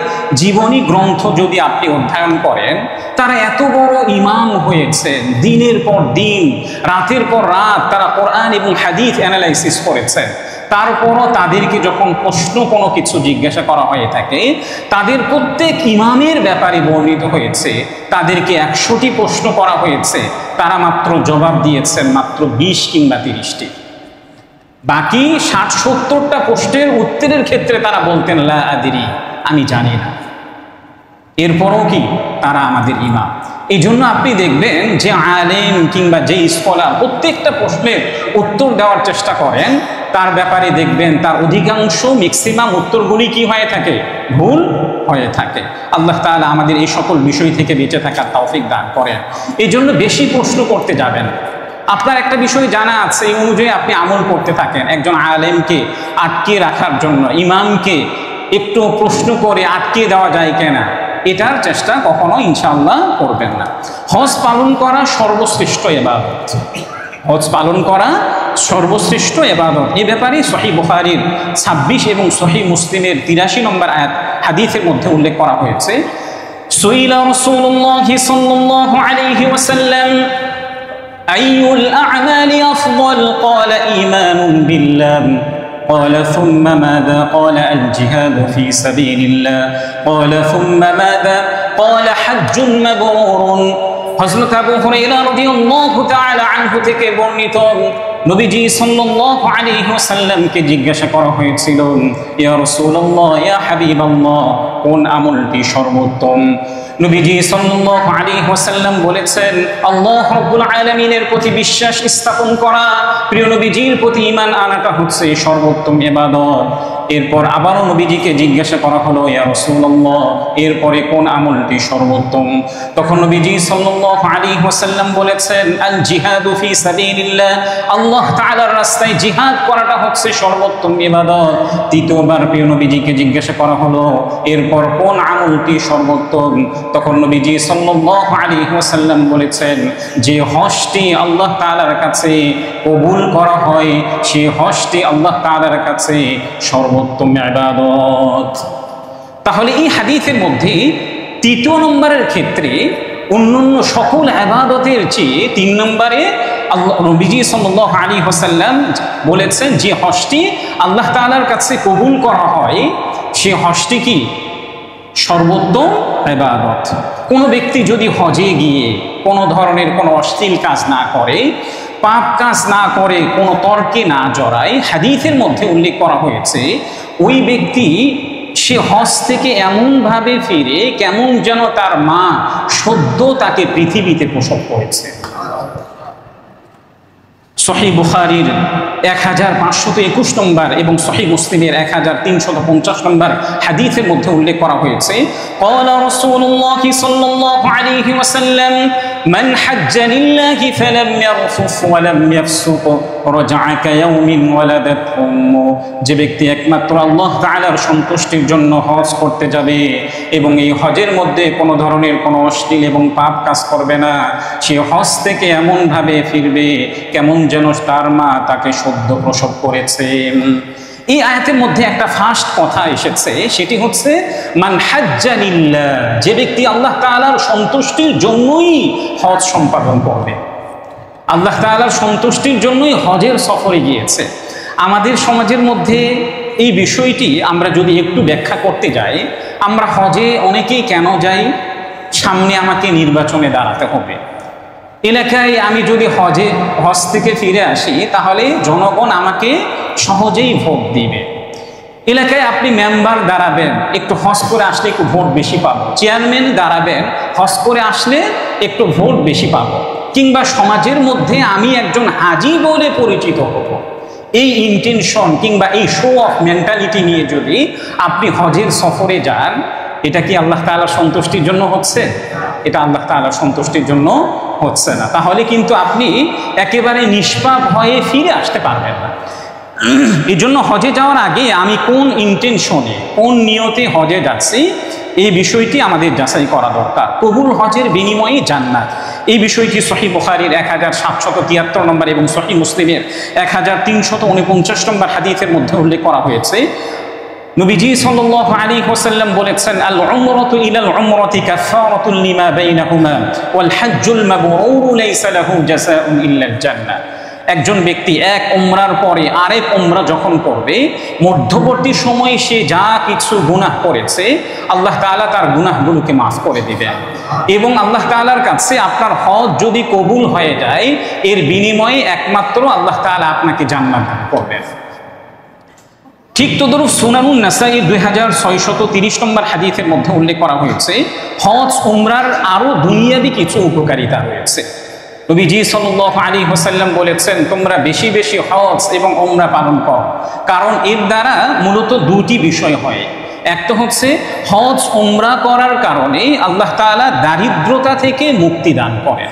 জীবনী গ্রন্থ যদি আপনি অধ্যয়ন করেন, তারা এত বড় ইমাম হয়েছেন, দিনের পর দিন, রাতের পর রাত তারা কোরআন এবং হাদিস অ্যানালাইসিস করেছেন। তারপরও তাদেরকে যখন প্রশ্ন কোনো কিছু জিজ্ঞাসা করা হয়ে থাকে, তাদের প্রত্যেক ইমামের ব্যাপারে বর্ণিত হয়েছে তাদেরকে 100টি প্রশ্ন করা হয়েছে, তারা মাত্র জবাব দিয়েছেন মাত্র 20 কিংবা 30টি। বাকি 60-70টা প্রশ্নের উত্তরের ক্ষেত্রে তারা বলতেন লা আদরি, আমি জানি না। এরপরও কি তারা আমাদের ইমাম। এই জন্য আপনি দেখবেন যে আলেম কিংবা যে স্কলার প্রত্যেকটা প্রশ্নের উত্তর দেওয়ার চেষ্টা করেন, তার ব্যাপারে দেখবেন তার অধিকাংশ ম্যাক্সিমাম উত্তরগুলি কি হয়ে থাকে, ভুল হয়ে থাকে। আল্লাহ তাআলা আমাদের এই সকল বিষয় থেকে বেঁচে থাকার তৌফিক দান করেন। এই জন্য বেশি প্রশ্ন করতে যাবেন। আপনার একটা বিষয় জানা আছে, এই অনুযায়ী আপনি আমল করতে থাকেন। একজন আলেমকে আটকে রাখার জন্য ইমামকে একটু প্রশ্ন করে আটকে দেওয়া যায় কিনা, এটার চেষ্টা কখনো ইনশাআল্লাহ করবেন না। হজ পালন করা সর্বশ্রেষ্ঠ ইবাদত, হজ পালন করা সর্বশ্রেষ্ঠ ইবাদত। এই ব্যাপারে সহিহ বুখারীর 26 এবং সহিহ মুসলিমের 83 নম্বর হাদিসের মধ্যে উল্লেখ করা হয়েছে, সুইলা রাসূলুল্লাহ সাল্লাল্লাহু আলাইহি ওয়াসাল্লাম আইয়ুল আ'মালি আফদাল ক্বালা ঈমানুন বিল্লাহ قال ثم ماذا قال الجهاد في سبيل الله قال ثم ماذا قال حج مبرور। হযরত আবু হুরায়রা রাদিয়াল্লাহু তাআলা আনহু থেকে বর্ণিত, নবীজি সাল্লাল্লাহু আলাইহি ওয়াসাল্লামকে জিজ্ঞাসা করা হয়েছিল, ইয়া রাসূলুল্লাহ, ইয়া হাবিবাল্লাহ, কোন আমলটি সর্বোত্তম? নবীজি সাল্লাল্লাহু আলাইহি ওয়াসাল্লাম বলেছেন, আল্লাহ রাব্বুল আলামিনের প্রতি বিশ্বাস স্থাপন করা, প্রিয় নবীজির প্রতি ঈমান আনাটা হচ্ছে সর্বোত্তম ইবাদত। এরপর আবারও নবীজিকে জিজ্ঞাসা করা হলো, ইয়া রাসূলুল্লাহ, এরপরে কোন আমলটি সর্বোত্তম? তখন নবীজি সাল্লাল্লাহু আলাইহি ওয়াসাল্লাম বলেছেন, আল জিহাদু ফি সাবিলিল্লাহ, আল্লাহ তাআলার রাস্তায় জিহাদ করাটা হচ্ছে সর্বোত্তম ইবাদত। তৃতীয়বার প্রিয় নবীজিকে জিজ্ঞাসা করা হলো, এরপর কোন আমলটি সর্বোত্তম? তখন নবীজি সাল্লাল্লাহু আলাইহি ওয়াসাল্লাম বলেছেন, যে হজটি আল্লাহ তাআলার কাছে কবুল করা হয়, সেই হজটি আল্লাহ তাআলার কাছে সর্বোত্তম ইবাদত। তাহলে এই হাদিসের মধ্যে তৃতীয় নম্বরের ক্ষেত্রে অন্যান্য সকল ইবাদতের চেয়ে 3 নম্বরে আল্লাহ নবীজি সাল্লাল্লাহু আলাইহি ওয়াসাল্লাম বলেছেন, যে হজটি আল্লাহ তাআলার কাছে কবুল করা হয়, সে হজটি কি সর্বোত্তম ইবাদত। কোনো ব্যক্তি যদি হজে গিয়ে কোনো ধরনের কোনো অশ্লীল কাজ না করে, পাপ কাজ না করে, কোনো তর্কে না জড়ায়, হাদিসের মধ্যে উল্লেখ করা হয়েছে ওই ব্যক্তি সে হজ থেকে এমনভাবে ফিরে কেমন যেন তার মা সদ্য তাকে পৃথিবীতে প্রসব করেছে। সহিহ বুখারীর 1521 নম্বর এবং সহিহ মুসলিমের 1350 নম্বর হাদিসের মধ্যে উল্লেখ করা হয়েছে, ক্বালা রাসূলুল্লাহ সাল্লাল্লাহু আলাইহি ওয়াসাল্লাম মান হাজ্জা লিল্লাহি ফালাম ইয়ারফুস ওয়া লাম ইয়াফসুক রাজআ কায়াউমিন ওয়ালাদাতহু উম্মু। যে ব্যক্তি একমাত্র আল্লাহ তাআলার সন্তুষ্টির জন্য হজ করতে যাবে এবং এই হজের মধ্যে কোনো ধরনের কোনো অশ্লীল এবং পাপ কাজ করবে না, সে হজ থেকে এমনভাবে ফিরবে কেমন যেন তার মা তাকে সদ্য প্রসব করেছে। এই আয়াতের মধ্যে একটা ফার্স্ট কথা এসেছে, সেটি হচ্ছে মান হাজ্জা লিল্লাহ, যে ব্যক্তি আল্লাহ তাআলার সন্তুষ্টির জন্যই হজ সম্পাদন করবে, আল্লাহ তাআলার সন্তুষ্টির জন্যই হজের সফরে গিয়েছে। আমাদের সমাজের মধ্যে এই বিষয়টি আমরা যদি একটু ব্যাখ্যা করতে যাই, আমরা হজে অনেকেই কেন যাই? সামনে আমাকে নির্বাচনে দাঁড়াতে হবে, এলাকায় আমি যদি হজ থেকে ফিরে আসি তাহলে জনগণ আমাকে সহজেই ভোট দিবে। এলাকায় আপনি মেম্বার দাঁড়াবেন, একটু হজ করে আসলে একটু ভোট বেশি পাবো। চেয়ারম্যান দাঁড়াবেন, হজ করে আসলে একটু ভোট বেশি পাবো। কিংবা সমাজের মধ্যে আমি একজন হাজি বলে পরিচিত হব। এই ইন্টেনশন কিংবা এই শো অফ মেন্টালিটি নিয়ে যদি আপনি হজের সফরে যান, এটা কি আল্লাহ তাআলার সন্তুষ্টির জন্য হচ্ছে? এটা আল্লাহ তাআলার সন্তুষ্টির জন্য হচ্ছে না। তাহলে কিন্তু আপনি একেবারে নিষ্পাপ হয়ে ফিরে আসতে পারবেন না। এই জন্য হজে যাওয়ার আগে আমি কোন ইন্টেনশনে, কোন নিয়তে হজে যাচ্ছি, এই বিষয়টি আমাদের যাচাই করা দরকার। কবুল হজের বিনিময়ে জান্নাত, এই বিষয়টি সহিহ বুখারীর 1773 নম্বর এবং সহিহ মুসলিমের 1349 নম্বর হাদিসের মধ্যে উল্লেখ করা হয়েছে। নবীজি সাল্লাল্লাহু আলাইহি ওয়াসাল্লাম বলেছেন, আল উমরাতু ইলাল উমরাতি কাফারাতুন লিমা বাইনাহুমা ওয়াল হজ্জুল মাবরুরু লাইসা লাহু জাযাউন ইল্লাল জান্নাহ। একজন ব্যক্তি এক উমরার পরে আরেক উমরা যখন করবে, মধ্যবর্তী সময়ে সে যা কিছু গুনাহ করেছে আল্লাহ তাআলা তার গুনাহগুলোকে মাফ করে দিবেন এবং আল্লাহ তাআলার কাছে আপনার হজ যদি কবুল হয়ে যায়, এর বিনিময়ে একমাত্র আল্লাহ তাআলা আপনাকে জান্নাত দান করবেন। ঠিক তদ্রূপ সুনানুন নাসাঈ 2630 নম্বর হাদিসের মধ্যে উল্লেখ করা হয়েছে, হজ উমরার আরো দুনিয়াবি কিছু উপকারিতা রয়েছে। নবীজি সাল্লাল্লাহু আলাইহি ওয়াসাল্লাম বলেছেন, তোমরা বেশি বেশি হজ এবং উমরা পালন করো, কারণ এর দ্বারা মূলত দুটি বিষয় হয়। একটা হচ্ছে হজ উমরা করার কারণে আল্লাহ তাআলা দারিদ্রতা থেকে মুক্তি দান করেন।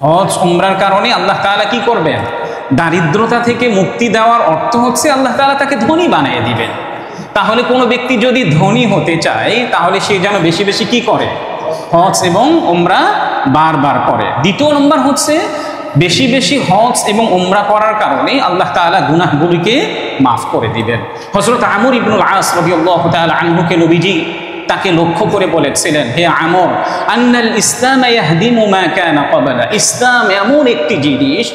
হজ উমরার কারণে আল্লাহ তাআলা কি করবেন? দারিদ্রতা থেকে মুক্তি দেওয়ার অর্থ হচ্ছে আল্লাহ তাআলা তাকে ধনী বানিয়ে দিবেন। তাহলে কোনো ব্যক্তি যদি ধনী হতে চায় তাহলে সে যেন বেশি বেশি কি করে? হজ এবং উমরা বারবার করে। দ্বিতীয় নম্বর হচ্ছে বেশি বেশি হজ এবং উমরা করার কারণে আল্লাহ তাআলা গুনাহগুলিকে মাফ করে দিবেন। হযরত আমর ইবনুল আস রাদিয়াল্লাহু তাআলা আনহুকে নবীজি তাকে লক্ষ্য করে বলেছিলেন, হে আমর, আন্নাল ইসলাম ইয়াহদিমু মা কানা ক্বাবলা, ইসলাম এমন একটি জিনিস,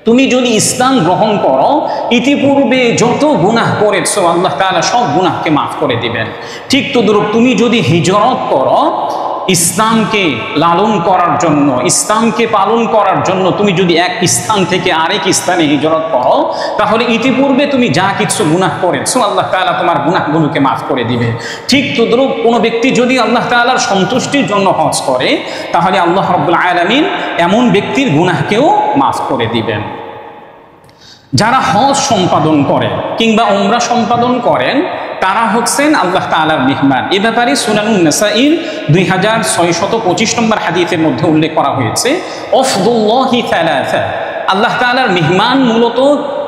তুমি যদি ইসলাম গ্রহণ করো ইতিপূর্বে যত গুনাহ করেছো আল্লাহ তাআলা সব গুনাহকে মাফ করে দিবেন। ঠিক তদ্রূপ তুমি যদি হিজরত করো ইসলামকে লালন করার জন্য, ইসলামকে পালন করার জন্য, তুমি যদি এক স্থান থেকে আরেক স্থানে হিজরত করো, তাহলে ইতিপূর্বে তুমি যা কিছু গুনাহ করেছো আল্লাহ তাআলা তোমার গুনাহগুলোকে মাফ করে দিবে। ঠিক তদ্রূপ কোনো ব্যক্তি যদি আল্লাহ তাআলার সন্তুষ্টির জন্য হজ করে, তাহলে আল্লাহ রাব্বুল আলামিন এমন ব্যক্তির গুনাহকেও মাফ করে দিবেন। যারা হজ সম্পাদন করেন কিংবা উমরা সম্পাদন করেন তারা হচ্ছেন আল্লাহ তাআলার মেহমান। এ ব্যাপারে সুনানুন নাসাঈর 2625 নম্বর হাদিসের মধ্যে উল্লেখ করা হয়েছে, আফদুল্লাহি সালাসা, আল্লাহ তাআলার মেহমান মূলত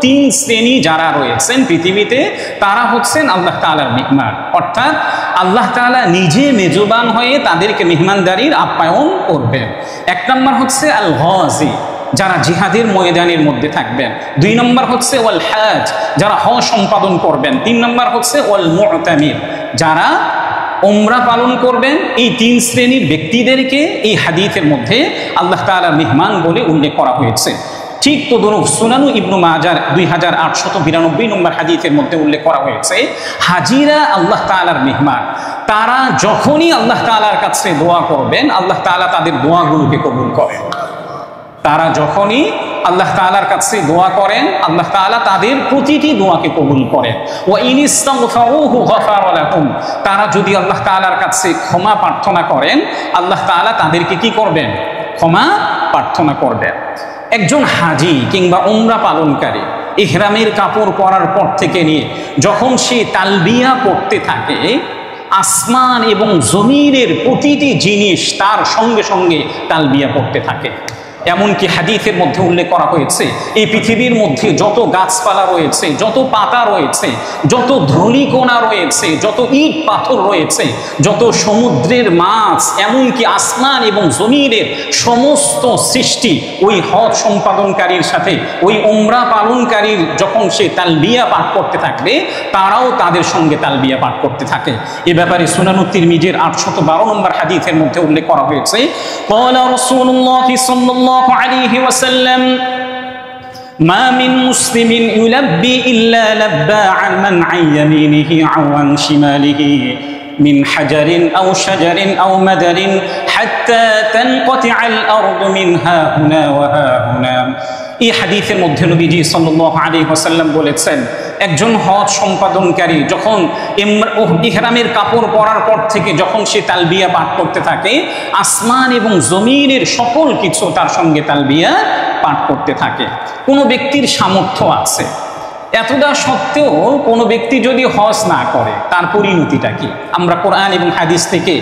3 শ্রেণী যারা রয়েছেন পৃথিবীতে, তারা হচ্ছেন আল্লাহ তাআলার মেহমান। অর্থাৎ আল্লাহ তাআলা নিজে মেজবান হয়ে তাদেরকে মেহমানদারির আপ্যায়ন করবেন। 1 নম্বর হচ্ছে আল গাজি, যারা জিহাদের ময়দানের মধ্যে থাকবেন। 2 নম্বর হচ্ছে ওয়াল হাজ, যারা হজ সম্পাদন করবেন। 3 নম্বর হচ্ছে ওয়াল মুতামির, যারা উমরা পালন করবেন। এই 3 শ্রেণীর ব্যক্তিদেরকে এই হাদিসের মধ্যে আল্লাহ তাআলার মেহমান বলে উল্লেখ করা হয়েছে। ঠিক তদরূপ সুনানু ইবনু মাজার 2892 নম্বর হাদিসের মধ্যে উল্লেখ করা হয়েছে, হাজিরা আল্লাহ তাআলার মেহমান, তারা যখনই আল্লাহ তাআলার কাছে দোয়া করবেন আল্লাহ তাআলা তাদের দোয়াগুলোকে কবুল করেন। তারা যখনই আল্লাহ তাআলার কাছে দোয়া করেন আল্লাহ তাআলা তাদের প্রতিটি দোয়াকে কবুল করেন। ওয়া ইন ইস্তাগফারুহু গফারা লাহুম, তারা যদি আল্লাহ তাআলার কাছে ক্ষমা প্রার্থনা করেন আল্লাহ তাআলা তাদেরকে কি করবেন? ক্ষমা প্রার্থনা করবেন। একজন হাজি কিংবা উমরা পালনকারী ইহরামের কাপড় পরার পর থেকে নিয়ে যখন সে তালবিয়া পড়তে থাকে, আসমান এবং জমিনের প্রতিটি জিনিস তার সঙ্গে সঙ্গে তালবিয়া পড়তে থাকে। এমনকি হাদিসের মধ্যে উল্লেখ করা হয়েছে, এই পৃথিবীর মধ্যে যত গাছপালা রয়েছে, যত পাতা রয়েছে, যত ধূলিকণা রয়েছে, যত ইট পাথর রয়েছে, যত সমুদ্রের মাছ, এমনকি আসমান এবং জমিনের সমস্ত সৃষ্টি ওই হজ সম্পাদনকারীর সাথে ওই উমরা পালনকারীর যখন সে তালবিয়া পাঠ করতে থাকবে তারাও তাদের সঙ্গে তালবিয়া পাঠ করতে থাকে। এ ব্যাপারে সুনানুত তিরমিজির 812 নম্বর হাদিসের মধ্যে উল্লেখ করা হয়েছে, ক্বালা রাসূলুল্লাহ সাল্লাল্লাহু عليه وسلم ما من مسلم يلبي إلا لبى عن من عن يمينه أو عن شماله من حجر أو شجر أو مدر حتى تنقطع الأرض منها هنا وها هنا। এই হাদিসের মধ্যে নবীজি সাল্লাল্লাহু আলাইহি ওয়াসাল্লাম বলেছেন, একজন হজ সম্পাদনকারী যখন ইহরামের কাপড় পরার পর থেকে যখন সে তালবিয়া পাঠ করতে থাকে, আসমান এবং জমিনের সকল কিছু তার সঙ্গে তালবিয়া পাঠ করতে থাকে। কোনো ব্যক্তির সামর্থ্য আছে, এতটা সত্ত্বেও কোনো ব্যক্তি যদি হজ না করে তার পরিণতিটা কি? আমরা কোরআন এবং হাদিস থেকে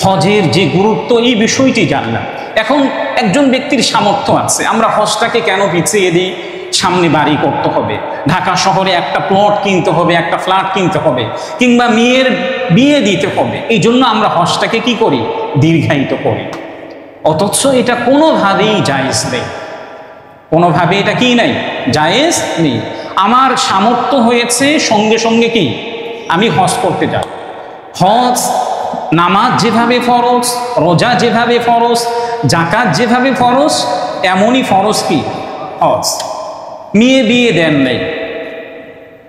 হজের যে গুরুত্ব এই বিষয়টি জানলাম। এখন একজন ব্যক্তির সামর্থ্য আছে, আমরা হজটাকে কেন পিছিয়ে দিই? সামনে বাড়ি করতে হবে, ঢাকা শহরে একটা প্লট কিনতে হবে, একটা ফ্ল্যাট কিনতে হবে, কিংবা মেয়ের বিয়ে দিতে হবে, এই জন্য আমরা হজটাকে কি করি? দীর্ঘায়িত করি। অথচ এটা কোনোভাবেই জায়েজ নেই, কোনোভাবে এটা কি নাই? জায়েজ নেই। আমার সামর্থ্য হয়েছে, সঙ্গে সঙ্গে কি আমি হজ করতে যাব। হজ নামাজ যেভাবে ফরজ, রোজা যেভাবে ফরজ, যাকাত যেভাবে ফরজ, এমনই ফরজ কি হজ। মেয়ে বিয়ে দেন নাই,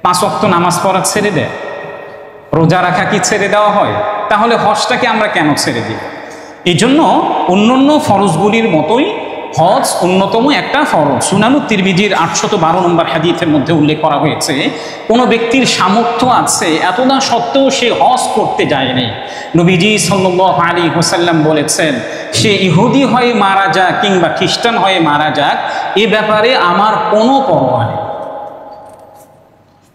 5 ওয়াক্ত নামাজ পড়া ছেড়ে দেয়, রোজা রাখা কি ছেড়ে দেওয়া হয়? তাহলে হজটাকে আমরা কেন ছেড়ে দিই? এই জন্য অন্যান্য ফরজগুলির মতোই হজ অন্যতম একটা ফরজ। সুনানুত তিরমিজির 812 নম্বর হাদিসের মধ্যে উল্লেখ করা হয়েছে, কোনো ব্যক্তির সামর্থ্য আছে, এতটা সত্ত্বেও সে হজ করতে যায়নি। নবীজি সাল্লাল্লাহু আলাইহি ওয়াসাল্লাম বলেছেন, সে ইহুদি হয়ে মারা যাক কিংবা খ্রিস্টান হয়ে মারা যাক, এ ব্যাপারে আমার কোনো পরোয়া নেই।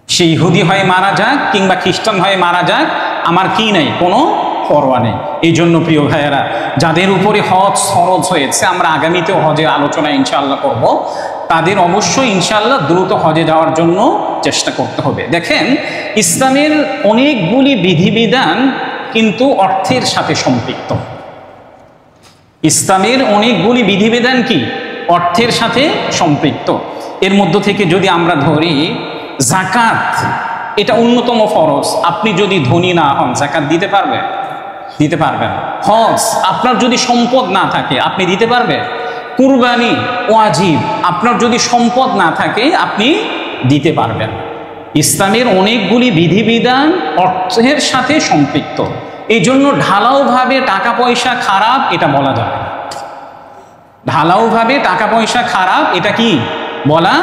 সে ইহুদি হয়ে মারা যাক কিংবা খ্রিস্টান হয়ে মারা যাক, আমার কি নেই? কোনো পরোয়া নেই। এই জন্য প্রিয় ভাইয়েরা, যাদের উপরে হজ ফরজ হয়েছে, আমরা আগামীতেও হজের আলোচনা ইনশাআল্লাহ করব, তাদের অবশ্যই ইনশাআল্লাহ দ্রুত হজে যাওয়ার জন্য চেষ্টা করতে হবে। দেখেন, ইসলামের অনেকগুলি বিধিবিধান কিন্তু অর্থের সাথে সম্পৃক্ত। ইসলামের অনেকগুলি বিধিবিধান কি অর্থের সাথে সম্পৃক্ত। এর মধ্য থেকে যদি আমরা ধরি যাকাত, এটা অন্যতম ফরজ। আপনি যদি ধনী না হন যাকাত দিতে পারবেন? দিতে পারবেন। হজ, আপনার যদি সম্পদ না থাকে আপনি দিতে পারবেন? কুরবানি ওয়াজিব, আপনার যদি সম্পদ না থাকে আপনি দিতে পারবেন। ইসলামের অনেকগুলি বিধিবিধান অর্থের সাথে সম্পৃক্ত। এই জন্য ঢালাওভাবে টাকা পয়সা খারাপ এটা বলা যাবে না। ঢালাওভাবে টাকা পয়সা খারাপ এটা কি বলা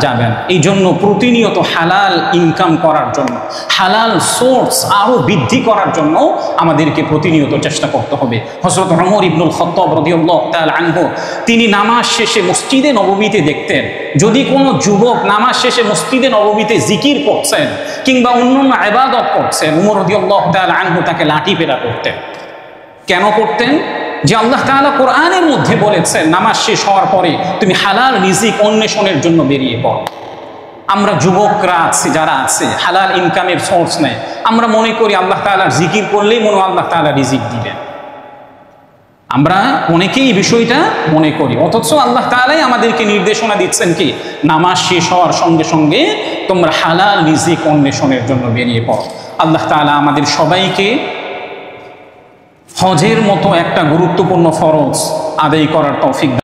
যাবে না। এই জন্য প্রতিনিয়ত হালাল ইনকাম করার জন্য, হালাল সোর্স আরো বৃদ্ধি করার জন্য আমাদেরকে প্রতিনিয়ত চেষ্টা করতে হবে। হযরত ওমর ইবনুল খাত্তাব রাদিয়াল্লাহু তাআলা আনহু, তিনি নামাজ শেষে মসজিদে নববীতে দেখতেন, যদি কোনো যুবক নামাজ শেষে মসজিদে নববীতে জিকির করছেন কিংবা অন্যান্য ইবাদত করছেন, ওমর রাদিয়াল্লাহু তাআলা আনহু তাকে লাঠি পেটা করতেন। কেন করতেন? যে আল্লাহ তাআলা কোরআনের মধ্যে বলেছেন, নামাজ শেষ হওয়ার পরে তুমি হালাল রিজিক অন্বেষণের জন্য বেরিয়ে পড়ো। আমরা যুবকরা আছি, যারা আছে হালাল ইনকামের সোর্স নেই, আমরা মনে করি আল্লাহ তাআলার জিকির করলেই মনে আল্লাহ তাআলা রিজিক দিবেন। আমরা অনেকেই এই বিষয়টা মনে করি, অথচ আল্লাহ তাআলাই আমাদেরকে নির্দেশনা দিচ্ছেন কি, নামাজ শেষ হওয়ার সঙ্গে সঙ্গে তোমরা হালাল রিজিক অন্বেষণের জন্য বেরিয়ে পড়ো। আল্লাহ তাআলা আমাদের সবাইকে হজের মতো একটা গুরুত্বপূর্ণ ফরজ আদায় করার তৌফিক